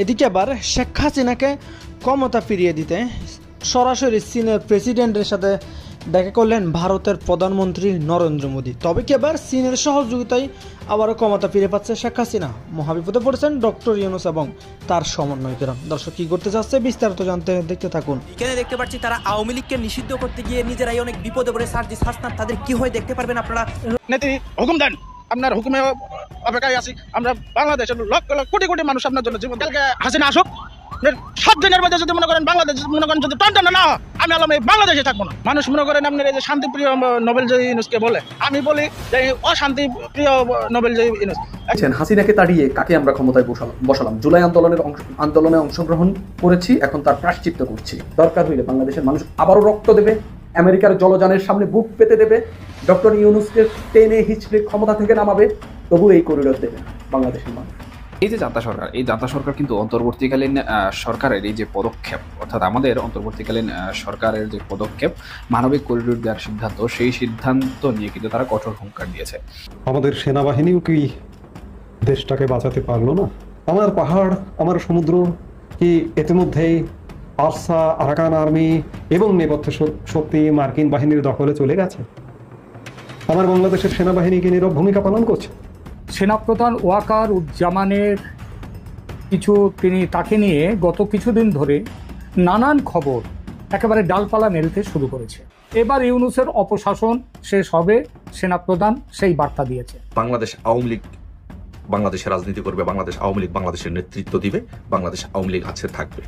এদিকে আবার শেখ হাসিনাকে ক্ষমতা ফিরিয়ে দিতে সরাসরি চীনের প্রেসিডেন্টের সাথে দেখা করলেন ভারতের প্রধানমন্ত্রী নরেন্দ্র মোদী। তবে কি এবার চীনের সহযোগিতায় আবারও ক্ষমতা ফিরে পাচ্ছে শেখ হাসিনা? মহাবিপদে পড়েছেন ডক্টর ইউনূস এবং তার সমন্বয়কেরা। দর্শক কি করতে চাচ্ছে বিস্তারিত জানতে দেখতে থাকুন। এখানে দেখতে পাচ্ছি তারা আওয়ামী লীগকে নিষিদ্ধ করতে গিয়ে নিজেরাই অনেক বিপদে পড়ে সার্জিস হাসনাত তাদের কি হয় দেখতে পারবেন আপনারা। নেত্রী হুকুম দেন, আপনার হুকুমে অপেক্ষায় আছি আমরা। বাংলাদেশের লক্ষ লক্ষ কোটি কোটি মানুষ আপনার জন্য জীবন। কালকে হাসিনা আসুক, 7 দিনের মধ্যে যদি মনে করেন বাংলাদেশ মনে করেন যদি টনটনা না হয়, আমি আলম এই বাংলাদেশে থাকবো না। মানুষ মনে করেন আপনার এই যে শান্তিপ্রিয় নোবেলজয়ী ইউনূসকে বলে, আমি বলি যে অশান্তি প্রিয় নোবেলজয়ী ইউনূস। হাসিনাকে তাড়িয়ে কাকে আমরা ক্ষমতায় বসালাম? জুলাই আন্দোলনে অংশগ্রহণ করেছি, এখন তার প্রায়শ্চিত্ত করছি। দরকার হইলে বাংলাদেশের মানুষ আবারও রক্ত দেবে, আমেরিকার জলযানের সামনে বুক পেতে দেবে, ডক্টর ইউনূসকে টেনে হিচড়ে ক্ষমতা থেকে নামাবে, তবু এই করিডোর দেবে বাংলাদেশের মানুষ। এই যে জান্তা সরকার কিন্তু অন্তর্বর্তীকালীন সরকারের এই যে পদক্ষেপ, অর্থাৎ আমাদের অন্তর্বর্তীকালীন সরকারের যে পদক্ষেপ মানবিক করিডোর দেওয়ার সিদ্ধান্ত, সেই সিদ্ধান্ত নিয়ে কিন্তু তারা কঠোর হুঙ্কার দিয়েছে। আমাদের সেনাবাহিনীও কি দেশটাকে বাঁচাতে পারলো না? আমার পাহাড়, আমার সমুদ্র কি ইতিমধ্যেই আরসা, আরাকান আর্মি এবং নেপথ্য শক্তি মার্কিন বাহিনীর দখলে চলে গেছে? আমার বাংলাদেশের সেনাবাহিনী কি নীরব ভূমিকা পালন করছে? সেনাপ্রধান ওয়াকার উজ্জামানের তাকে নিয়ে গত কিছুদিন ধরে নানান খবর একেবারে ডালপালা মেলতে শুরু করেছে। এবার ইউনূসের অপশাসন শেষ হবে, সেনাপ্রধান সেই বার্তা দিয়েছে। বাংলাদেশ আওয়ামী লীগ বাংলাদেশের রাজনীতি করবে, বাংলাদেশ আওয়ামী লীগ বাংলাদেশের নেতৃত্ব দিবে, বাংলাদেশ আওয়ামী লীগ আছে থাকবে।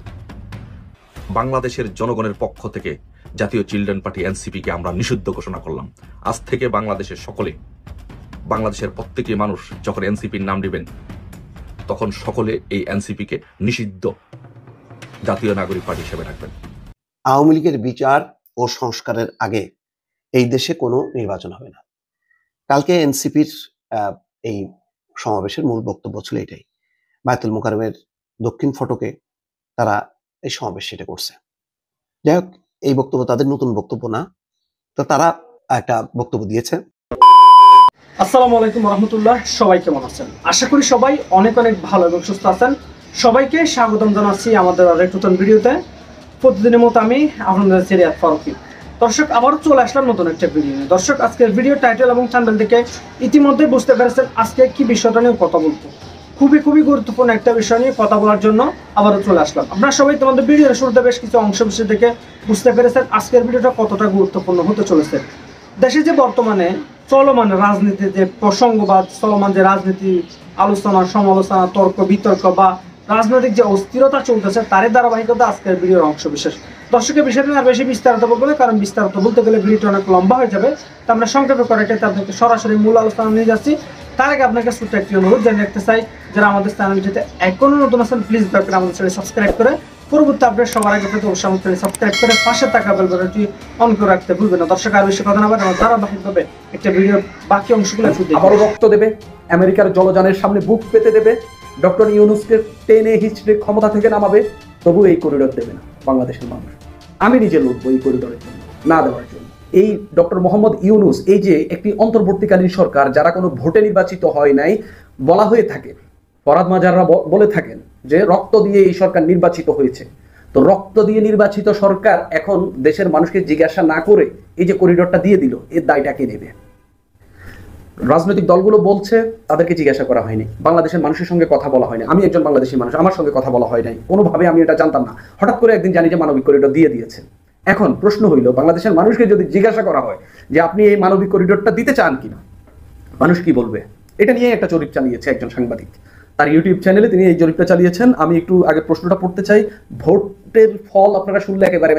বাংলাদেশের জনগণের পক্ষ থেকে জাতীয় চিলড্রেন পার্টি এনসিপিকে আমরা নিষিদ্ধ ঘোষণা করলাম। আজ থেকে বাংলাদেশের সকলে, বাংলাদেশের প্রত্যেকটি মানুষ যখন এনসিপির নাম নেবেন তখন সকলে এই এনসিপিকে নিষিদ্ধ জাতীয় নাগরিক পার্টি হিসেবে রাখবেন। আওয়ামী লীগের বিচার ও সংস্কারের আগে এই দেশে কোনো নির্বাচন হবে না। কালকে এনসিপির এই সমাবেশের মূল বক্তব্য ছিল এটাই। বায়তুল মোকাররমের দক্ষিণ ফটকে তারা এই সমাবেশ সেটা করছে। যাই হোক, এই বক্তব্য তাদের নতুন বক্তব্য না, তো তারা একটা বক্তব্য দিয়েছে। আসসালামু আলাইকুম রহমতুল্লাহ, সবাই কেমন আছেন? আশা করি সবাই অনেক অনেক ভালো এবং সুস্থ আছেন। সবাইকে স্বাগতম জানাচ্ছি আমাদের আরেক নতুন ভিডিওতে। প্রতিদিনের মতো আমি আপনাদের সিরিয়াত ফারুকি। দর্শক, আবারও চলে আসলাম নতুন একটা ভিডিও নিয়ে। দর্শক, আজকের ভিডিও টাইটেল এবং চ্যানেল থেকে ইতিমধ্যে বুঝতে পেরেছেন আজকে কি বিষয়টা নিয়ে কথা বলবো। খুবই গুরুত্বপূর্ণ একটা বিষয় নিয়ে কথা বলার জন্য আবারও চলে আসলাম। আপনারা সবাই তোমাদের ভিডিওর শুরুতে বেশ কিছু অংশ বিশেষ দেখে বুঝতে পেরেছেন আজকের ভিডিওটা কতটা গুরুত্বপূর্ণ হতে চলেছে। দেশে যে বর্তমানে চলমান রাজনীতি, যে প্রসঙ্গবাদ চলমান যে রাজনীতি আলোচনা, সমালোচনা, তর্ক বিতর্ক বা রাজনৈতিক যে অস্থিরতা চলতেছে, তারই ধারাবাহিকতা আজকের ভিডিওর অংশ বিশেষ। দর্শকের বিষয়টা আর বেশি বিস্তারিত বলবো না, কারণ বিস্তারিত বলতে গেলে ভিডিওটা অনেক লম্বা হয়ে যাবে। তো আমরা সংক্ষেপে করে আপনাকে সরাসরি মূল আলোচনা নিয়ে যাচ্ছি। তার আগে আপনাকে ছোট্ট একটি অনুরোধ জানিয়ে রাখতে চাই, যারা আমাদের চ্যানেলটিতে এখনো নতুন আছেন প্লিজ দয়া করে আমাদের চ্যানেল সাবস্ক্রাইব করে পরবর্তী আপডেট সবার আগে পেতে অবশ্যই আমাদের চ্যানেল সাবস্ক্রাইব করে পাশে থাকা বেল বাটনটি অন করে রাখতে ভুলবেন না। দর্শক, আর বেশি কথা না বলে আমরা ধারাবাহিকভাবে একটা ভিডিওর বাকি অংশগুলো একটু দেখি। আবারও রক্ত দেবে, আমেরিকার জলযানের সামনে বুক পেতে দেবে, ডক্টর ইউনূসকে টেনে হিচড়ে ক্ষমতা থেকে নামাবে, তবু এই করিডোর দেবে না বাংলাদেশের মানুষ। আমি নিজে লড়বো এই করিডোরের জন্য, না দেওয়ার জন্য। এই ডক্টর মোহাম্মদ ইউনূস, এই যে একটি অন্তর্বর্তীকালীন সরকার যারা কোনো ভোটে নির্বাচিত হয় নাই, বলা হয়ে থাকে, ফরহাদ মাজাররা বলে থাকেন যে রক্ত দিয়ে এই সরকার নির্বাচিত হয়েছে। তো রক্ত দিয়ে নির্বাচিত সরকার এখন দেশের মানুষকে জিজ্ঞাসা না করে এই যে করিডোরটা দিয়ে দিল, এর দায়টা কে নেবে? রাজনৈতিক দলগুলো বলছে তাদেরকে জিজ্ঞাসা করা হয়নি, বাংলাদেশের মানুষের সঙ্গে কথা বলা হয়নি। আমি একজন বাংলাদেশি মানুষ, আমার সঙ্গে কথা বলা হয় নাই কোনোভাবে, আমি এটা জানতাম না। হঠাৎ করে একদিন জানি যে মানবিক করিডোর দিয়ে দিয়েছে। এখন প্রশ্ন হইল, বাংলাদেশের মানুষকে যদি জিজ্ঞাসা করা হয় যে আপনি এই মানবিক করিডোরটা দিতে চান কিনা, মানুষ কি বলবে? এটা নিয়ে একটা জরিপ চালিয়েছে একজন সাংবাদিক, তার ইউটিউব চ্যানেলে তিনি এই জরিপটা চালিয়েছেন। আমি একটু আগে প্রশ্নটা পড়তে চাই। ভোটের ফল আপনারা শুনলে একেবারে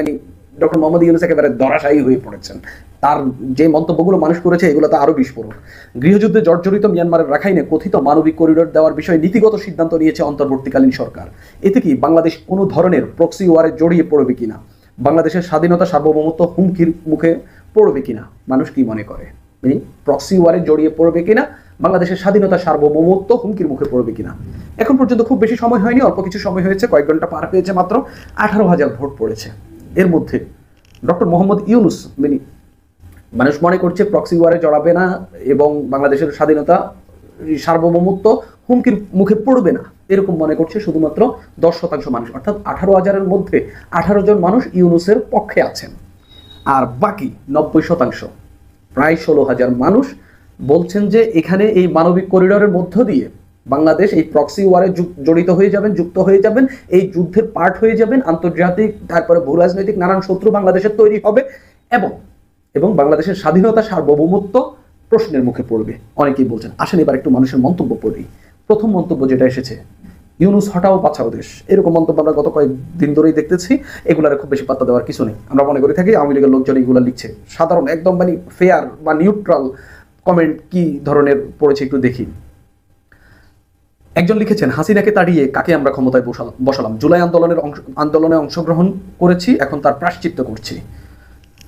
ডক্টর মোহাম্মদ ইউনূস একেবারে ধরাশায়ী হয়ে পড়েছেন। তার যে মন্তব্যগুলো মানুষ করেছে এগুলো তো আরো বিস্ফোরক। গৃহযুদ্ধে জর্জরিত মিয়ানমারের রাখাইনে কথিত মানবিক করিডোর দেওয়ার বিষয়ে নীতিগত সিদ্ধান্ত নিয়েছে অন্তর্বর্তীকালীন সরকার। এতে কি বাংলাদেশ কোনো ধরনের প্রক্সি ওয়ারে জড়িয়ে পড়বে কিনা, বাংলাদেশের স্বাধীনতা সার্বভৌমত্ব হুমকির মুখে পড়বে কিনা, মানুষ কি মনে করে? প্রক্সি ওয়ারে জড়িয়ে পড়বে কিনা, বাংলাদেশের স্বাধীনতা সার্বভৌমত্ব হুমকির মুখে পড়বে কিনা? এখন পর্যন্ত খুব বেশি সময় হয়নি, অল্প কিছু সময় হয়েছে, কয়েক ঘন্টা পার হয়েছে, মাত্র 18,000 ভোট পড়েছে। এর মধ্যে ডক্টর মোহাম্মদ ইউনূস মানুষ মনে করছে প্রক্সি ওয়ারে জড়াবে না এবং বাংলাদেশের স্বাধীনতা সার্বভৌমত্ব হুমকির মুখে পড়বে না এরকম মনে করছে শুধুমাত্র 10% মানুষ, অর্থাৎ 18,000-এর মধ্যে 18 জন মানুষ ইউনূসের পক্ষে আছেন। আর বাকি 90% প্রায় 16,000 মানুষ বলছেন যে এখানে এই মানবিক করিডোরের মধ্য দিয়ে বাংলাদেশ এই প্রক্সি ওয়ারে জড়িত হয়ে যাবেন, যুক্ত হয়ে যাবেন, এই যুদ্ধের পার্ট হয়ে যাবেন, আন্তর্জাতিক তারপরে ভূ রাজনৈতিক নানান শত্রু বাংলাদেশের তৈরি হবে এবং বাংলাদেশের স্বাধীনতা সার্বভৌমত্ব প্রশ্নের মুখে পড়বে। অনেকেই বলছেন। আসেন এবার একটু মানুষের মন্তব্য পড়ি। প্রথম মন্তব্য যেটা এসেছে, ইউনূস হটাও বাঁচাও দেশ, এরকম মন্তব্য আমরা গত কয়েকদিন ধরেই দেখতেছি। এগুলার খুব বেশি পাত্তা দেওয়ার কিছু নেই। আমরা মনে করে থাকি আওয়ামী লীগের লোকজন এগুলো লিখছে, সাধারণ একদম মানে ফেয়ার বা নিউট্রাল কমেন্ট কি ধরনের পড়েছে একটু দেখি। একজন লিখেছেন, হাসিনাকে তাড়িয়ে কাকে আমরা ক্ষমতায় বসালাম, জুলাই আন্দোলনে অংশগ্রহণ করেছি, এখন তার প্রায়শ্চিত্ত করছি।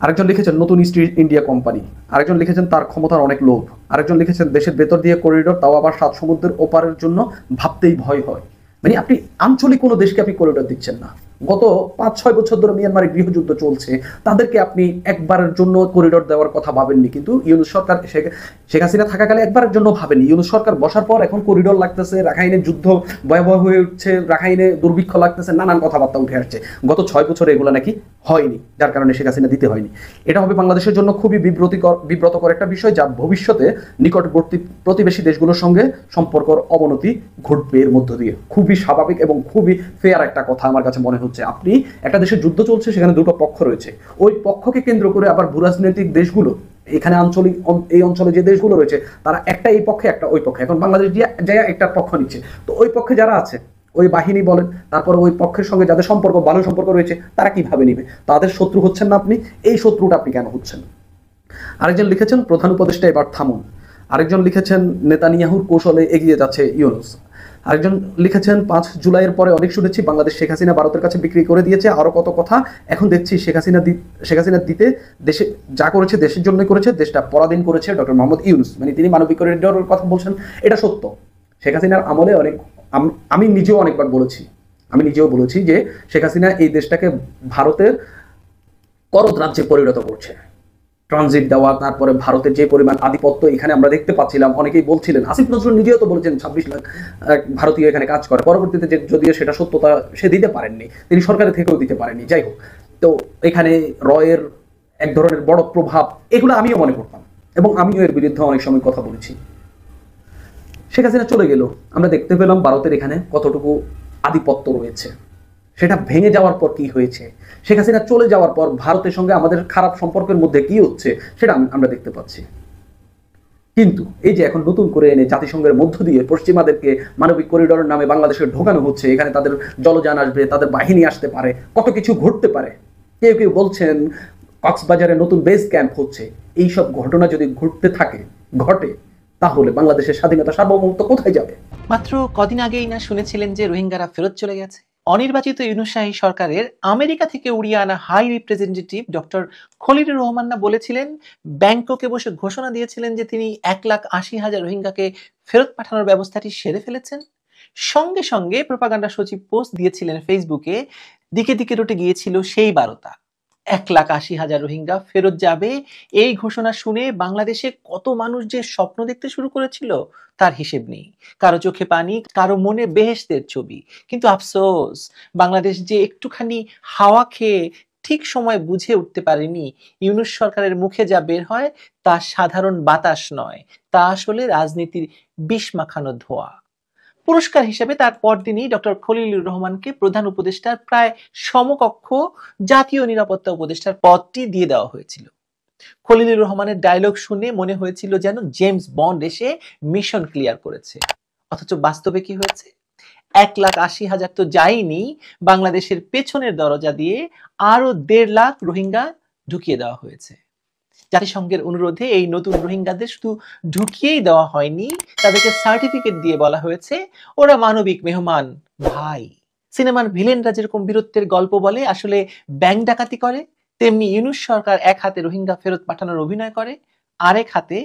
আরেকজন লিখেছেন, নতুন ইস্ট ইন্ডিয়া কোম্পানি। আরেকজন লিখেছেন, তার ক্ষমতার অনেক লোভ। আরেকজন লিখেছেন, দেশের ভেতর দিয়ে করিডোর, তাও আবার 7 সমুদ্রের ওপারের জন্য ভাবতেই ভয় হয়। মানে আপনি আঞ্চলিক কোনো দেশকে আপনি করিডোর দিচ্ছেন না। গত 5-6 বছর ধরে মিয়ানমারে গৃহযুদ্ধ চলছে, তাদেরকে আপনি একবারের জন্য করিডোর দেওয়ার কথা ভাবেননি, কিন্তু ইউনূস সরকার শেখ হাসিনা থাকাকালে একবারের জন্য ভাবেনি। ইউনূস সরকার বসার পর এখন করিডোর লাগতেছে, রাখাইনে যুদ্ধ ভয়াবহ হয়ে উঠছে, রাখাইনে দুর্ভিক্ষ লাগতেছে, নানান কথাবার্তা উঠে আসছে। গত 6 বছরে এগুলো নাকি হয়নি, যার কারণে শেখ হাসিনা দিতে হয়নি। এটা হবে বাংলাদেশের জন্য খুবই বিব্রতকর একটা বিষয়, যা ভবিষ্যতে নিকটবর্তী প্রতিবেশী দেশগুলোর সঙ্গে সম্পর্কের অবনতি ঘটবে এর মধ্য দিয়ে। খুবই স্বাভাবিক এবং খুবই ফেয়ার একটা কথা আমার কাছে মনে হচ্ছে। আপনি একটা দেশে যুদ্ধ চলছে, সেখানে দুটো পক্ষ রয়েছে, ওই পক্ষকে কেন্দ্র করে আবার ভূরাজনৈতিক দেশগুলো, এখানে আঞ্চলিক এই অঞ্চলে যে দেশগুলো রয়েছে, তারা একটা এই পক্ষে একটা ওই পক্ষে, এখন বাংলাদেশ যায় একটা পক্ষ নিচ্ছে। তো ওই পক্ষে যারা আছে, ওই বাহিনী বলেন, তারপর ওই পক্ষের সঙ্গে যাদের সম্পর্ক ভালো সম্পর্ক রয়েছে, তারা কিভাবে নিবে? তাদের শত্রু হচ্ছেন না আপনি, এই শত্রুটা আপনি কেন হচ্ছেন? আরেকজন লিখেছেন, প্রধান উপদেষ্টা এবার থামুন। আরেকজন লিখেছেন, নেতানিয়াহুর কৌশলে এগিয়ে যাচ্ছে ইউনূস। আরেকজন লিখেছেন, 5 জুলাইয়ের পরে অনেক শুনেছি বাংলাদেশ শেখ হাসিনা ভারতের কাছে বিক্রি করে দিয়েছে, আরো কত কথা। এখন দেখছি শেখ হাসিনা দিতে দেশে যা করেছে দেশের জন্য করেছে, দেশটা পরাধীন করেছে ডক্টর মোহাম্মদ ইউনূস। মানে তিনি মানবিক করিডোরের কথা বলছেন, এটা সত্য। শেখ হাসিনার আমলে আমি নিজেও অনেকবার বলেছি যে শেখ হাসিনা এই দেশটাকে ভারতের করদ রাজ্যে পরিণত করছে। ট্রানজিট দেওয়া, তারপরে ভারতের যে পরিমাণ আধিপত্য এখানে আমরা দেখতে পাচ্ছিলাম, অনেকেই বলছিলেন, আসিফ নজরুল নিজেও তো বলেছেন 26 লাখ ভারতীয় এখানে কাজ করে। পরবর্তীতে যদিও সেটা সত্যতা সে দিতে পারেননি, তিনি সরকারের থেকেও দিতে পারেননি। যাই হোক, তো এখানে রয়ের এক ধরনের বড় প্রভাব, এগুলো আমিও মনে করতাম এবং আমিও এর বিরুদ্ধে অনেক সময় কথা বলেছি। শেখ হাসিনা চলে গেল, আমরা দেখতে পেলাম ভারতের এখানে কতটুকু আধিপত্য রয়েছে। সেটা ভেঙে যাওয়ার পর কি হয়েছে, শেখ হাসিনা চলে যাওয়ার পর ভারতের সঙ্গে আমাদের খারাপ সম্পর্কের মধ্যে কি হচ্ছে, সেটা আমরা দেখতে পাচ্ছি। কিন্তু এই যে এখন নতুন করে এনে জাতিসংঘের মধ্য দিয়ে পশ্চিমাদেরকে মানবিক করিডোরের নামে বাংলাদেশে ঢোকানো হচ্ছে, এখানে তাদের জলযান আসবে, তাদের বাহিনী আসতে পারে, কত কিছু ঘটতে পারে। কেউ কেউ বলছেন কক্সবাজারে নতুন বেস ক্যাম্প হচ্ছে। এইসব ঘটনা যদি ঘটে, তাহলে বাংলাদেশের স্বাধীনতা সার্বভৌমত্ব কোথায় যাবে? মাত্র কদিন আগেই না শুনেছিলেন যে রোহিঙ্গারা ফেরত চলে গেছে? অনির্বাচিত ইউনূস শাহী সরকারের আমেরিকা থেকে উড়িয়ে আনা high representative doctor Khalilur Rahman না বলেছিলেন, ব্যাংককে বসে ঘোষণা দিয়েছিলেন যে তিনি 1,80,000 রোহিঙ্গাকে ফেরত পাঠানোর ব্যবস্থাটি সেরে ফেলেছেন। সঙ্গে সঙ্গে প্রোপাগান্ডা সচিব পোস্ট দিয়েছিলেন ফেসবুকে, দিকে দিকে রটে গিয়েছিল সেই বার্তা। 1,80,000 রোহিঙ্গা ফেরত যাবে, এই ঘোষণা শুনে বাংলাদেশে কত মানুষ যে স্বপ্ন দেখতে শুরু করেছিল তার হিসেব নেই। কারো চোখে পানি, কারো মনে বেহেশতের ছবি। কিন্তু আফসোস, বাংলাদেশ যে একটুখানি হাওয়া খেয়ে ঠিক সময় বুঝে উঠতে পারেনি ইউনূস সরকারের মুখে যা বের হয় তা সাধারণ বাতাস নয়, তা আসলে রাজনীতির বিষ মাখানো ধোঁয়া। পুরস্কার হিসেবে তার পরদিনই ডক্টর খলিলুর রহমানকে প্রধান উপদেষ্টার প্রায় সমকক্ষ জাতীয় নিরাপত্তা উপদেষ্টার পদটি দিয়ে দেওয়া হয়েছিল। খলিলুর রহমানের ডায়লগ শুনে মনে হয়েছিল যেন জেমস বন্ড এসে মিশন ক্লিয়ার করেছে। অথচ বাস্তবে কি হয়েছে? 1,80,000 তো যায়নি, বাংলাদেশের পেছনের দরজা দিয়ে আরো 1.5 লাখ রোহিঙ্গা ঢুকিয়ে দেওয়া হয়েছে। জাতিসংঘের অনুরোধে এই নতুন রোহিঙ্গাদের শুধু ঢুকিয়েই দেওয়া হয়নি, তাদেরকে সার্টিফিকেট দিয়ে বলা হয়েছে ওরা মানবিক মেহমান ভাই। সিনেমার ভিলেনরা যেরকম বীরত্বের গল্প বলে, আসলে ব্যাংক ডাকাতি করে, তেমনি ইউনূস সরকার এক হাতে রোহিঙ্গা ফেরত পাঠানোর অভিনয় করে, আরেক হাতে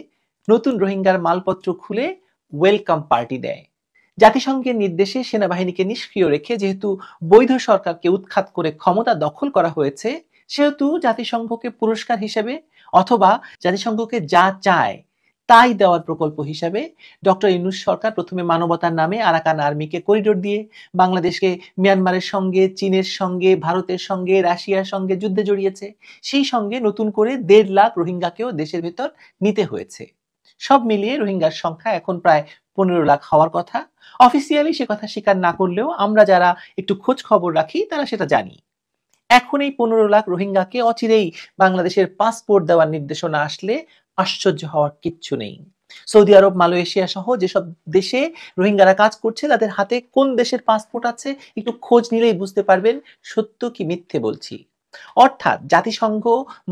নতুন রোহিঙ্গার মালপত্র খুলে ওয়েলকাম পার্টি দেয়। জাতিসংঘের নির্দেশে সেনাবাহিনীকে নিষ্ক্রিয় রেখে যেহেতু বৈধ সরকারকে উৎখাত করে ক্ষমতা দখল করা হয়েছে, সেহেতু জাতিসংঘকে পুরস্কার হিসেবে অথবা জাতিসংঘকে যা চায় তাই দেওয়ার প্রকল্প হিসাবে ডক্টর ইউনূস সরকার প্রথমে মানবতার নামে আরাকান আর্মিকে করিডোর দিয়ে বাংলাদেশকে মিয়ানমারের সঙ্গে, চীনের সঙ্গে, ভারতের সঙ্গে, রাশিয়ার সঙ্গে যুদ্ধে জড়িয়েছে। সেই সঙ্গে নতুন করে 1.5 লাখ রোহিঙ্গাকেও দেশের ভেতর নিতে হয়েছে। সব মিলিয়ে রোহিঙ্গার সংখ্যা এখন প্রায় 15 লাখ হওয়ার কথা। অফিসিয়ালি সে কথা স্বীকার না করলেও আমরা যারা একটু খোঁজ খবর রাখি তারা সেটা জানি। এখন এই 15 লাখ রোহিঙ্গাকে অচিরেই বাংলাদেশের পাসপোর্ট দেওয়ার নির্দেশনা আসলে আশ্চর্য হওয়ার কিচ্ছু নেই। সৌদি আরব, মালয়েশিয়া সহ যেসব দেশে রোহিঙ্গারা কাজ করছে তাদের হাতে কোন দেশের পাসপোর্ট আছে একটু খোঁজ নিলেই বুঝতে পারবেন সত্য কি মিথ্যে বলছি। অর্থাৎ জাতিসংঘ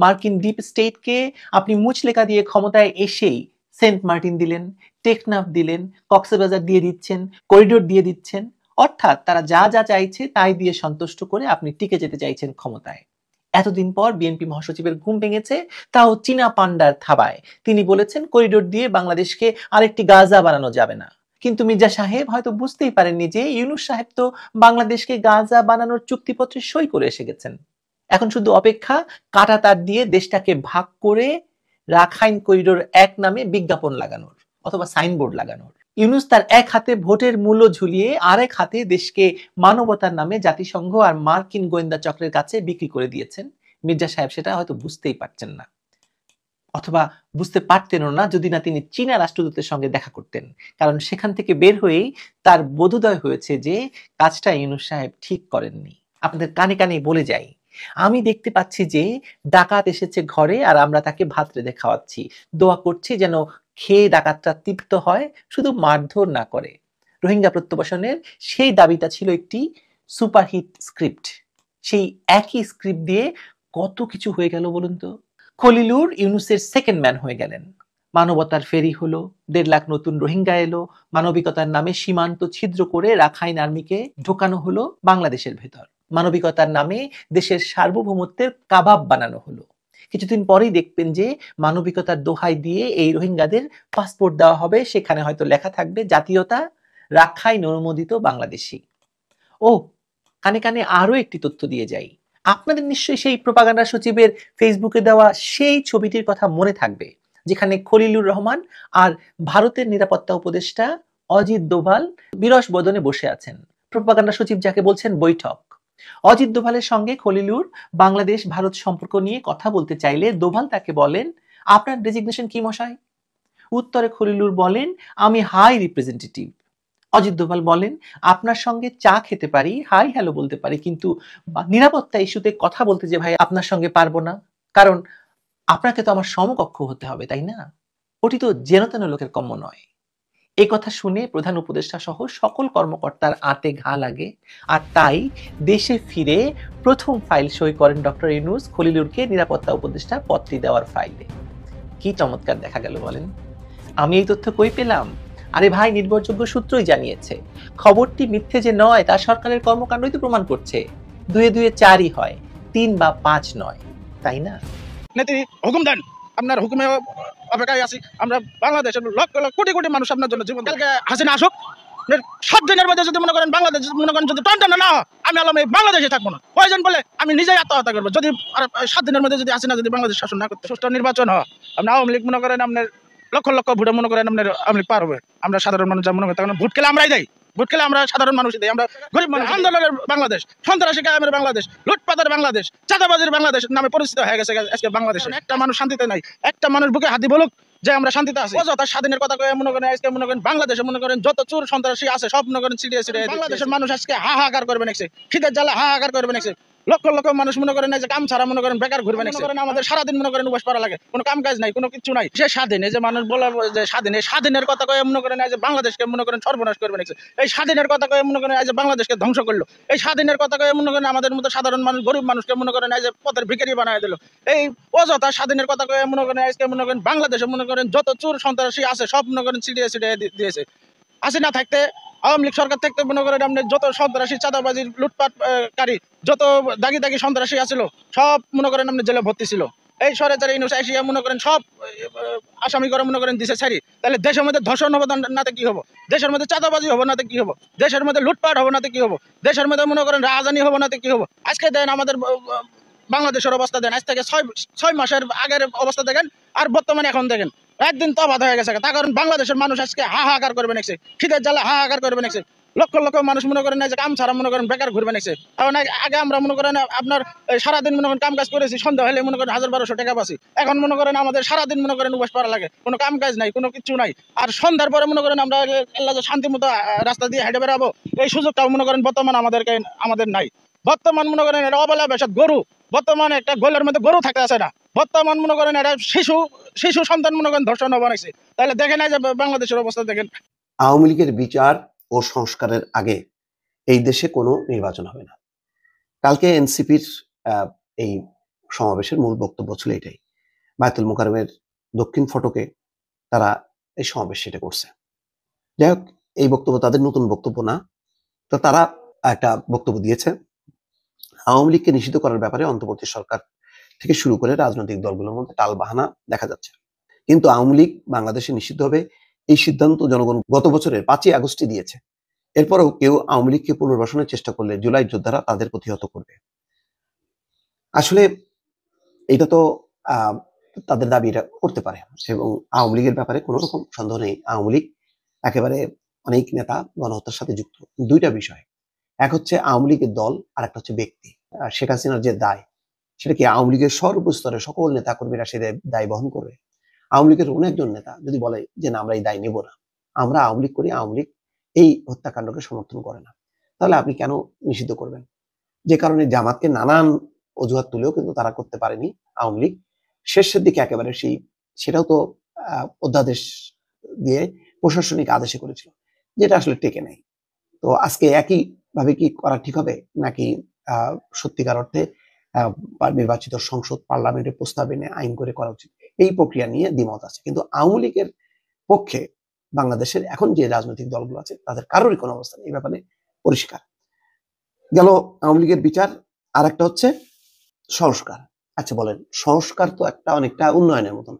মার্কিন ডিপ স্টেটকে আপনি মুচলেকা দিয়ে ক্ষমতায় এসেই সেন্ট মার্টিন দিলেন, টেকনাফ দিলেন, কক্সবাজার দিয়ে দিচ্ছেন, করিডোর দিয়ে দিচ্ছেন। অর্থাৎ তারা যা যা চাইছে তাই দিয়ে সন্তুষ্ট করে আপনি টিকে যেতে চাইছেন ক্ষমতায়। এতদিন পর বিএনপি মহাসচিবের ঘুম ভেঙেছে, তাও চীনা পান্ডার থাবায়। তিনি বলেছেন করিডোর দিয়ে বাংলাদেশকে আরেকটি গাজা বানানো যাবে না। কিন্তু মির্জা সাহেব হয়তো বুঝতেই পারেননি যে ইউনূস সাহেব তো বাংলাদেশকে গাজা বানানোর চুক্তিপত্রে সই করে এসে গেছেন। এখন শুধু অপেক্ষা কাঁটা তার দিয়ে দেশটাকে ভাগ করে রাখাইন করিডোর 1 নামে বিজ্ঞাপন লাগানোর অথবা সাইনবোর্ড লাগানোর। ইউনূস তার এক হাতে ভোটের মূল্য ঝুলিয়ে আরেক হাতে দেশকে মানবতার নামে জাতিসংঘ আর মার্কিন গোয়েন্দা চক্রের কাছে বিক্রি করে দিয়েছেন। মির্জা সাহেব সেটা হয়তো বুঝতেই পারছেন না, অথবা বুঝতে পারতেনও না যদি না তিনি চীনা রাষ্ট্রদূতের সঙ্গে দেখা করতেন। কারণ সেখান থেকে বের হয়েই তার বোধোদয় হয়েছে যে কাজটা ইউনূস সাহেব ঠিক করেননি। আপনাদের কানে কানে বলে যাই, আমি দেখতে পাচ্ছি যে ডাকাত এসেছে ঘরে আর আমরা তাকে ভাত রেঁধে খাওয়াচ্ছি, দোয়া করছি যেন খেয়ে ডাকাতটা তৃপ্ত হয়, শুধু মারধর না করে। রোহিঙ্গা প্রত্যাবাসনের সেই দাবিটা ছিল একটি সুপারহিট স্ক্রিপ্ট। সেই একই স্ক্রিপ্ট দিয়ে কত কিছু হয়ে গেল বলুন তো। খলিলুর ইউনূসের সেকেন্ড ম্যান হয়ে গেলেন। মানবতার ফেরি হলো, 1.5 লাখ নতুন রোহিঙ্গা এলো, মানবিকতার নামে সীমান্ত ছিদ্র করে রাখাইন আর্মিকে ঢোকানো হলো বাংলাদেশের ভেতর, মানবিকতার নামে দেশের সার্বভৌমত্বের কাবাব বানানো হলো। কিছুদিন পরেই দেখবেন যে মানবিকতার দোহাই দিয়ে এই রোহিঙ্গাদের পাসপোর্ট দেওয়া হবে, সেখানে হয়তো লেখা থাকবে জাতীয়তা রাখাইন অনুমোদিত বাংলাদেশি। ও কানে কানে আরো একটি তথ্য দিয়ে যাই, আপনাদের নিশ্চয়ই সেই প্রোপাগান্ডা সচিবের ফেসবুকে দেওয়া সেই ছবিটির কথা মনে থাকবে যেখানে খলিলুর রহমান আর ভারতের নিরাপত্তা উপদেষ্টা অজিত দোভাল বিরস বদনে বসে আছেন। প্রোপাগান্ডা সচিব যাকে বলছেন বৈঠক। অজিত দোভালের সঙ্গে খলিলুর বাংলাদেশ ভারত সম্পর্ক নিয়ে কথা বলতে চাইলে দোভাল তাকে বলেন, আপনার ডেজিগনেশন কি মশাই? উত্তরে খলিলুর বলেন, আমি হাই রিপ্রেজেন্টেটিভ। অজিত দোভাল বলেন, আপনার সঙ্গে চা খেতে পারি, হাই হ্যালো বলতে পারি, কিন্তু নিরাপত্তা ইস্যুতে কথা বলতে যে ভাই আপনার সঙ্গে পারবো না, কারণ আপনাকে তো আমার সমকক্ষ হতে হবে, তাই না? ওটি তো যেনতেন লোকের কম্য নয়। এই কথা শুনে প্রধান উপদেষ্টা সহ সকল কর্মকর্তার আঁতে ঘা লাগে, আর তাই দেশে ফিরে প্রথম ফাইল সই করেন ডক্টর ইউনূস খলিলুরকে নিরাপত্তা উপদেষ্টা পদটি দেওয়ার ফাইলে। কি চমৎকার দেখা গেল বলেন। আমি এই তথ্য কই পেলাম? আরে ভাই, নির্ভরযোগ্য সূত্রই জানিয়েছে। খবরটি মিথ্যে যে নয় তা সরকারের কর্মকাণ্ডই তো প্রমাণ করছে। 2 2 4ই হয়, 3 বা 5 নয়, তাই না? নেত্রী হুকুম দেন, আপনার হুকুমে অপেক্ষায় আছি। আমরা বাংলাদেশের লক্ষ লক্ষ কোটি কোটি মানুষ আপনার জন্য জীবন। কালকে হাসিনা আসুক, 7 দিনের মধ্যে যদি মনে করেন বাংলাদেশ মনে করেন যদি টনটনা না হয়, আমি আলম এই বাংলাদেশে থাকবো না। প্রয়োজন বলে আমি নিজেই আত্মহত্যা করবো যদি 7 দিনের মধ্যে যদি হাসিনা যদি বাংলাদেশ শাসন না করতে। সুষ্ঠু নির্বাচন হয়, আপনি আওয়ামী লীগ মনে করেন আপনার লক্ষ লক্ষ ভোটে মনে করেন আপনার আওয়ামী লীগ পার হবে। আমরা সাধারণ মানুষ যা মনে করি, তখন ভোট খেলে আমরাই দেয়, ভোট খেলে আমরা সাধারণ মানুষই দেয়। আমরা গরিব মানুষ। আন্দোলনের বাংলাদেশ, সন্ত্রাসী কায়েমের বাংলাদেশ, লুটপাটের বাংলাদেশ, চাঁদাবাজির বাংলাদেশ নামে পরিচিত হয়ে গেছে আজকে বাংলাদেশ। একটা মানুষ শান্তিতে নাই, একটা মানুষ বুকে হাতি বলুক যে আমরা শান্তিতে আছি। অযথা স্বাধীনের কথা কয়ে মনে করেন আজকে মনে করেন বাংলাদেশে মনে করেন যত চোর সন্ত্রাসী আছে সব মনে করেন ছিটিয়ে ছিটিয়ে বাংলাদেশের মানুষ আজকে হাহাকার করবে নাকি, খিদের জ্বালা হাহাকার করবে নাকি। লক্ষ লক্ষ মানুষ মনে করেন যে কাম ছাড়া মনে করেন বেকার ঘুরবে নাকি। আমাদের সারাদিন মনে করেন উপোস করা লাগে, কোনো কাম কাজ নাই, কোনো কিছু নাই। সে স্বাধীন, এই যে মানুষ বলে যে স্বাধীন, এই স্বাধীনের কথা কয়ে মনে করেন যে বাংলাদেশকে মনে করেন সর্বনাশ করবে নাকি। এই স্বাধীনের কথা কয়ে মনে করেন যে বাংলাদেশকে ধ্বংস করলো। এই স্বাধীনের কথা কয়ে মনে করেন আমাদের মতো সাধারণ মানুষ গরিব মানুষকে মনে করেন যে পথের ভিখারি বানায় দিল। এই অযথা স্বাধীনের কথা কয়ে মনে করেন আজকে মনে করেন বাংলাদেশে মনে করেন যত চোর সন্ত্রাসী আছে সব মনে করেন ছিটিয়ে ছিটিয়ে দিয়েছে। হাসিনা থাকতে, আওয়ামী লীগ সরকার থাকতে মনে করেন আপনি যত সন্ত্রাসী, চাঁদাবাজি, লুটপাটকারী, যত দাগি দাগি সন্ত্রাসী আছিল সব মনে করেন আপনি জেলে ভর্তি ছিল। এই সরেচারে ইউনূস এশিয়া মনে করেন সব আসামি করে মনে করেন দিছে ছাড়ি। তাহলে দেশের মধ্যে ধর্ষণ হবে নাতে কি হবো, দেশের মধ্যে চাঁদাবাজি হবে নাতে কি হবো, দেশের মধ্যে লুটপাট হবে নাতে কি হবো, দেশের মধ্যে মনে করেন রাজধানী হবে নাতে কি হবো। আজকে দেন আমাদের বাংলাদেশের অবস্থা দেন, আজ থেকে 6 মাসের আগের অবস্থা দেখেন আর বর্তমানে এখন দেখেন। একদিন তবাদ হয়ে গেছে। তার কারণ বাংলাদেশের মানুষ আজকে হাহাকার করবে নেছে, খিদের জ্বালা হাহাকার করবে নেছে। লক্ষ লক্ষ মানুষ মনে করেন যে কাম ছাড়া মনে করেন বেকার ঘুরবে নেছে। কারণ আগে আমরা মনে করেন আপনার সারাদিন মনে করেন কাম কাজ করেছি, সন্ধ্যা হলে মনে করেন 1000-1200 টাকা পাচ্ছি। এখন মনে করেন আমাদের সারাদিন মনে করেন উপবাস করা লাগে, কোনো কাম কাজ নাই, কোনো কিছু নাই। আর সন্ধ্যার পরে মনে করেন আমরা শান্তি মতো রাস্তা দিয়ে হেঁটে বেড়াবো, এই সুযোগটাও মনে করেন বর্তমান আমাদের নাই। বর্তমান মনে করেন এটা অবলা বেশাত গরু, বর্তমানে একটা গোলের মধ্যে গরু থাকতে আছে না। বর্তমান মনে করেন এটা শিশু সন্তান মনে করেন ধর্ষণ বানাইছে। তাহলে দেখেন এই যে বাংলাদেশের অবস্থা দেখেন। আওয়ামী লীগের বিচার ও সংস্কারের আগে এই দেশে কোনো নির্বাচন হবে না। কালকে এনসিপির এই সমাবেশের মূল বক্তব্য ছিল এটাই। বায়তুল মোকাররমের দক্ষিণ ফটকে তারা এই সমাবেশ সেটা করছে। যাই হোক, এই বক্তব্য তাদের নতুন বক্তব্য না। তো তারা একটা বক্তব্য দিয়েছে, আওয়ামী লীগকে নিষিদ্ধ করার ব্যাপারে অন্তর্বর্তী সরকার থেকে শুরু করে রাজনৈতিক দলগুলোর মধ্যে টালবাহানা দেখা যাচ্ছে। কিন্তু আওয়ামী লীগ বাংলাদেশে নিষিদ্ধ হবে এই সিদ্ধান্ত জনগণ গত বছরের 5ই আগস্টই দিয়েছে। এরপরেও কেউ আওয়ামী লীগকে পুনর্বাসনের চেষ্টা করলে জুলাই যোদ্ধারা তাদের প্রতিহত করবে। আসলে এটা তো তাদের দাবি এটা করতে পারে, এবং আওয়ামী লীগের ব্যাপারে কোনো রকম সন্দেহ নেই। আওয়ামী লীগ একেবারে অনেক নেতা গণহত্যার সাথে যুক্ত। দুইটা বিষয়, এক হচ্ছে আওয়ামী লীগের দল, আর একটা হচ্ছে ব্যক্তি। শেখ হাসিনার যে দায়, সেটা কি আওয়ামী লীগের সর্বস্তরে সকল নেতা কর্মীরা সে দায় বহন করবে? আওয়ামী লীগের অনেকজন নেতা যদি বলে যে না, আমরা এই দায় নেব না, আমরা আওয়ামী লীগ করি, আওয়ামী লীগ এই হত্যাকাণ্ডকে সমর্থন করে না, তাহলে আপনি কেন নিষিদ্ধ করবেন? যে কারণে জামাতকে নানান অজুহাত তুলেও কিন্তু তারা করতে পারেনি। আওয়ামী লীগ শেষের দিকে একেবারে সেটাও তো অধ্যাদেশ দিয়ে প্রশাসনিক আদেশে করেছিল, যেটা আসলে টেকে নেই। তো আজকে একই ভাবে কি করা ঠিক হবে, নাকি সত্যিকার অর্থে নির্বাচিত সংসদ পার্লামেন্টে প্রস্তাব এনে আইন করে করা উচিত? এই প্রক্রিয়া নিয়ে দ্বিমত আছে। কিন্তু আওয়ামী লীগের পক্ষে বাংলাদেশের এখন যে রাজনৈতিক দলগুলো আছে তাদের কারোরই কোনো অবস্থান এই ব্যাপারে পরিষ্কার। গেল আওয়ামী লীগের বিচার, আর একটা হচ্ছে সংস্কার। আচ্ছা বলেন, সংস্কার তো একটা অনেকটা উন্নয়নের মতন।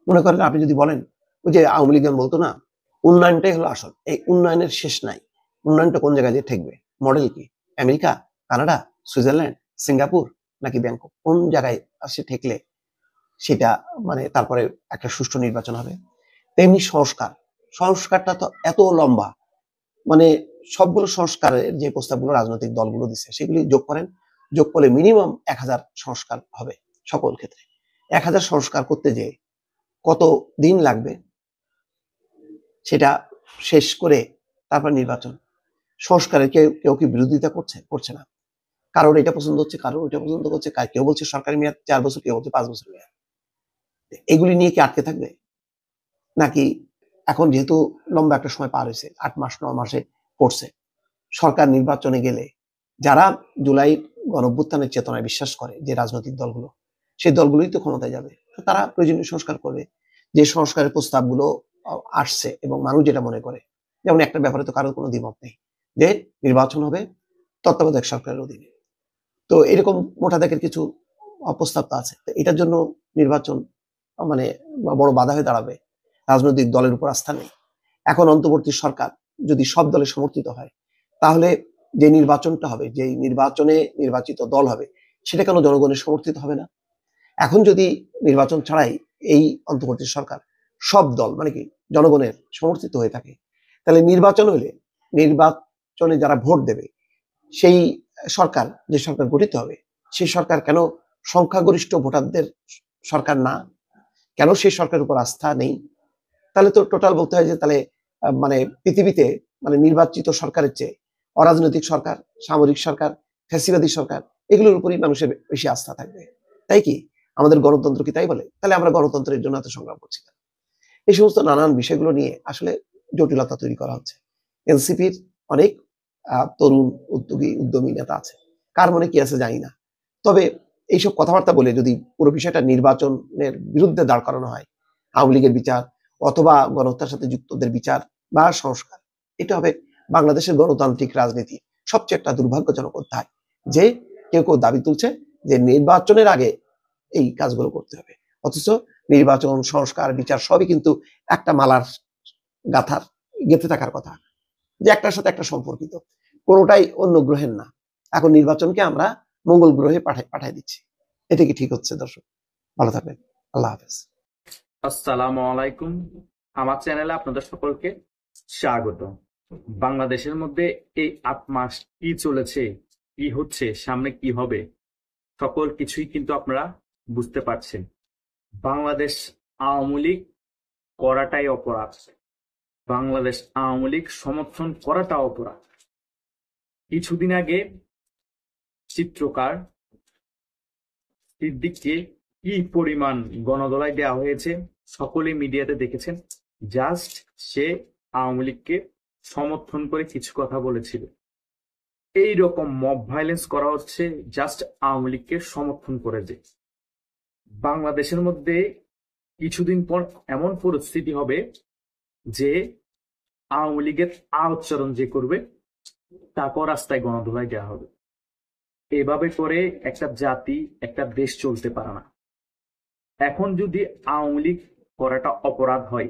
মনে করেন আপনি যদি বলেন, ওই যে আওয়ামী লীগ বলতো না, উন্নয়নটাই হলো আসল, এই উন্নয়নের শেষ নাই। উন্নয়নটা কোন জায়গায় দিয়ে ঠেকবে? মডেল কি? আমেরিকা, কানাডা, সুইজারল্যান্ড, সিঙ্গাপুর নাকি ব্যাংকক? কোন জায়গায় আসে ঠেকলে সেটা মানে তারপরে একটা সুষ্ঠু নির্বাচন হবে? তেমনি সংস্কারটা তো এত লম্বা, মানে সবগুলো সংস্কারের যে প্রস্তাবগুলো রাজনৈতিক দলগুলো দিচ্ছে সেগুলি যোগ করেন, যোগ করলে মিনিমাম 1000 সংস্কার হবে সকল ক্ষেত্রে। 1000 সংস্কার করতে যে কত দিন লাগবে সেটা শেষ করে তারপর নির্বাচন। সংস্কারের কেউ কি বিরোধিতা করছে না। কারোর এটা পছন্দ হচ্ছে, কারোর ওইটা পছন্দ করছে, কেউ বলছে সরকারি মেয়াদ 4 বছর, কেউ বলছে 5 বছর মেয়াদ। এগুলি নিয়ে কি আটকে থাকবে? নাকি এখন যেহেতু লম্বা একটা সময় পার হয়েছে, 8 মাস 9 মাসে পড়ছে, সরকার নির্বাচনে গেলে যারা জুলাই গণঅভ্যুত্থানের চেতনায় বিশ্বাস করে, যে রাজনৈতিক দলগুলো, সেই দলগুলোই তো ক্ষমতায় যাবে, তারা প্রয়োজনীয় সংস্কার করবে। যে সংস্কারের প্রস্তাবগুলো আসছে এবং মানুষ যেটা মনে করে, যেমন একটা ব্যাপারে তো কারোর কোনো দ্বিমত নেই, যে নির্বাচন হবে তত্ত্বাবধায়ক সরকারের অধীনে। তো এরকম মোটা দাগের কিছু প্রস্তাব তো আছে। এটার জন্য নির্বাচন মানে বড় বাধা হয়ে দাঁড়াবে। রাজনৈতিক দলের উপর আস্থা নেই। এখন অন্তর্বর্তী সরকার যদি সব দলে সমর্থিত হয়, তাহলে যে নির্বাচনটা হবে, যে নির্বাচনে নির্বাচিত দল হবে, সেটা কেন জনগণের সমর্থিত হবে না? এখন যদি নির্বাচন ছাড়াই এই অন্তর্বর্তী সরকার সব দল মানে কি জনগণের সমর্থিত হয়ে থাকে, তাহলে নির্বাচন হলে নির্বাচনে যারা ভোট দেবে, সেই সরকার, যে সরকার গঠিত হবে, সেই সরকার কেন সংখ্যাগরিষ্ঠ ভোটারদের সরকার না? কেন সেই সরকারের উপর আস্থা নেই? তাহলে তো টোটাল বলতে হয় যে তাহলে মানে পৃথিবীতে মানে নির্বাচিত সরকারের চেয়ে অরাজনৈতিক সরকার, সামরিক সরকার, ফ্যাসিবাদী সরকার, এগুলোর উপরই মানুষের বেশি আস্থা থাকবে। তাই কি আমাদের গণতন্ত্র কি তাই বলে? তাহলে আমরা গণতন্ত্রের জন্য এত সংগ্রাম করছি না। এই সমস্ত নানান বিষয়গুলো নিয়ে আসলে জটিলতা তৈরি করা হচ্ছে। এনসিপির অনেক তরুণ উদ্যমী নেতা আছে, কার মনে কি আছে জানি না। তবে এইসব কথাবার্তা বলে যদি পুরো বিষয়টা নির্বাচনের বিরুদ্ধে দাঁড় করানো হয়, আওয়ামী লীগের বিচার অথবা গণহত্যার সাথে যুক্তদের বিচার বা সংস্কার, এটা হবে বাংলাদেশের গণতান্ত্রিক রাজনীতি সবচেয়ে একটা দুর্ভাগ্যজনক অধ্যায়, যে কেউ কেউ দাবি তুলছে যে নির্বাচনের আগে এই কাজগুলো করতে হবে, অথচ নির্বাচন, সংস্কার, বিচার সবই কিন্তু একটা মালার গাথার গেঁথে থাকার কথা, যে একটার সাথে একটা সম্পর্কিত, কোনোটাই অন্য গ্রহের না। এখন নির্বাচনকে আমরা মঙ্গল গ্রহে পাঠাই দিচ্ছি। এটা কি ঠিক হচ্ছে? দর্শক ভালো থাকবেন, আল্লাহ হাফেজ। আসসালামু আলাইকুম। আমার চ্যানেলে আপনাদের সকলকে স্বাগত। বাংলাদেশের মধ্যে এই 8 মাস কি চলেছে, কি হচ্ছে, সামনে কি হবে, সকল কিছুই কিন্তু আপনারা বুঝতে পারছেন। বাংলাদেশ আওয়ামী লীগ করাটাই অপরাধ, বাংলাদেশ আওয়ামী লীগ সমর্থন করাটা অপরাধ। কিছুদিন আগে চিত্রকার সিদ্দিককে কি পরিমাণ গণধোলাই দেওয়া হয়েছে সকলে মিডিয়াতে দেখেছেন। জাস্ট সে আওয়ামী লীগকে সমর্থন করে কিছু কথা বলেছিল। এই রকম মব ভায়োলেন্স করা হচ্ছে জাস্ট আওয়ামী লীগকে সমর্থন করে। যে বাংলাদেশের মধ্যে কিছুদিন পর এমন পরিস্থিতি হবে যে আওয়ামী লীগের উচ্চারণ যে করবে তারপর রাস্তায় গণধোলাই দেওয়া হবে। এভাবে করে একটা জাতি, একটা দেশ চলতে পারে না। এখন যদি আওয়ামী লীগ করাটা অপরাধ হয়,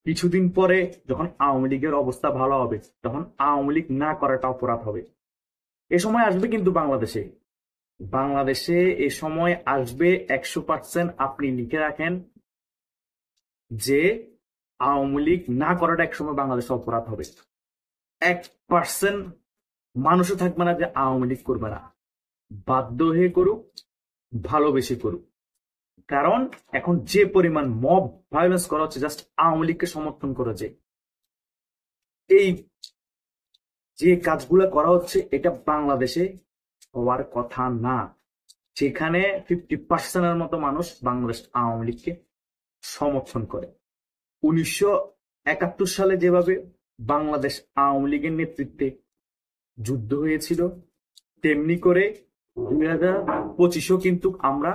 কিছুদিন পরে যখন আওয়ামী লীগের অবস্থা ভালো হবে তখন আওয়ামী লীগ না করাটা অপরাধ হবে। এ সময় আসবে কিন্তু বাংলাদেশে এ সময় আসবে 100%। আপনি লিখে রাখেন যে আওয়ামী লীগ না করাটা একসময় বাংলাদেশে অপরাধ হবে। 1% মানুষও থাকবে না যে আওয়ামী লীগ করবে না, বাধ্য হয়ে করুক, ভালোবেসে করুক। কারণ এখন যে পরিমাণ মব ভায়োলেন্স করা হচ্ছে জাস্ট আওয়ামী লীগকে সমর্থন করেছে। এই যে কাজগুলো করা হচ্ছে এটা বাংলাদেশে হওয়ার কথা না, যেখানে 50%-এর মতো মানুষ বাংলাদেশ আওয়ামী লীগকে সমর্থন করে। 1971 সালে যেভাবে বাংলাদেশ আওয়ামী লীগের নেতৃত্বে যুদ্ধ হয়েছিল, তেমনি করে 2025-ও কিন্তু আমরা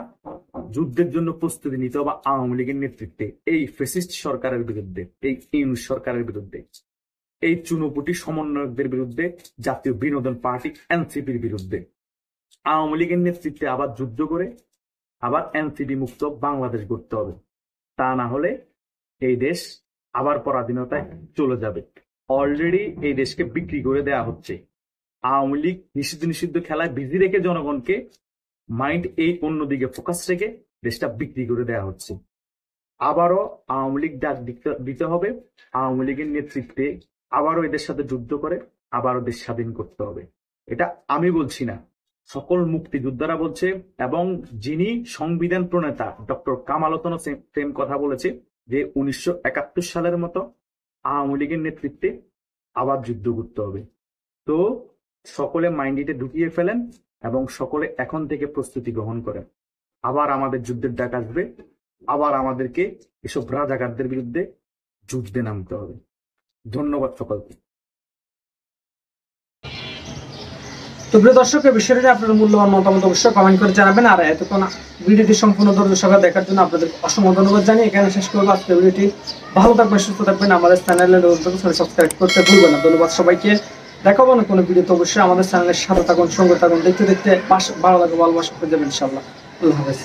যুদ্ধের জন্য প্রস্তুতি নিতে হবে আওয়ামী লীগের নেতৃত্বে। এই ফ্যাসিস্ট সরকারের বিরুদ্ধে, এই ইউনূস সরকারের বিরুদ্ধে, এই চুনোপুটি সমন্বয়কদের বিরুদ্ধে, জাতীয় বিনোদন পার্টি এনসিপির বিরুদ্ধে আওয়ামী লীগের নেতৃত্বে আবার যুদ্ধ করে আবার এনসিপি মুক্ত বাংলাদেশ গড়তে হবে। তা না হলে এই দেশ আবার পরাধীনতায় চলে যাবে। অলরেডি এই দেশকে বিক্রি করে দেওয়া হচ্ছে। আওয়ামী লীগ নিষিদ্ধ খেলায় বিজি রেখে জনগণকে মাইন্ড এই অন্যদিকে ফোকাস রেখে দেশটা বিক্রি করে দেওয়া হচ্ছে। আবারও আওয়ামী লীগ ডাক দিতে হবে, আওয়ামী লীগের নেতৃত্বে আবারও এদের সাথে যুদ্ধ করে আবারও দেশ স্বাধীন করতে হবে। এটা আমি বলছি না, সকল মুক্তিযোদ্ধারা বলছে। এবং যিনি সংবিধান প্রণেতা ডক্টর কামাল হোসেনও সেম কথা বলেছে যে 1971 সালের মতো আওয়ামী লীগের নেতৃত্বে আবার যুদ্ধ করতে হবে। তো সকলে মাইন্ডে ঢুকিয়ে ফেলেন এবং সকলে এখন থেকে প্রস্তুতি গ্রহণ করেন। আবার আমাদের যুদ্ধের ডাক আসবে, আবার আমাদেরকে এসব রাজাকারদের বিরুদ্ধে যুদ্ধে নামতে হবে। ধন্যবাদ সকলকে। তো প্রিয় দর্শক, এই বিষয়টি আপনাদের মূল্যবান মতামত অবশ্যই কমেন্ট করে জানাবেন। আর এতক্ষণ ভিডিওটি সম্পূর্ণ ধৈর্য সহকারে দেখার জন্য আপনাদের অসংখ্য ধন্যবাদ জানিয়ে এখানে শেষ করবো আজকের ভিডিওটি। ভালো থাকবেন, সুস্থ থাকবেন, আমাদের চ্যানেলে সাবস্ক্রাইব করতে ভুলবেন না। ধন্যবাদ সবাইকে। দেখাবো না কোনো ভিডিওতে, অবশ্যই আমাদের চ্যানেলের সাথে থাকুন, সঙ্গে থাকুন। দেখতে ভালো লাগবে, ভালোবাসা করে যাবেন ইনশাআল্লাহ। আল্লাহ হাফেজ।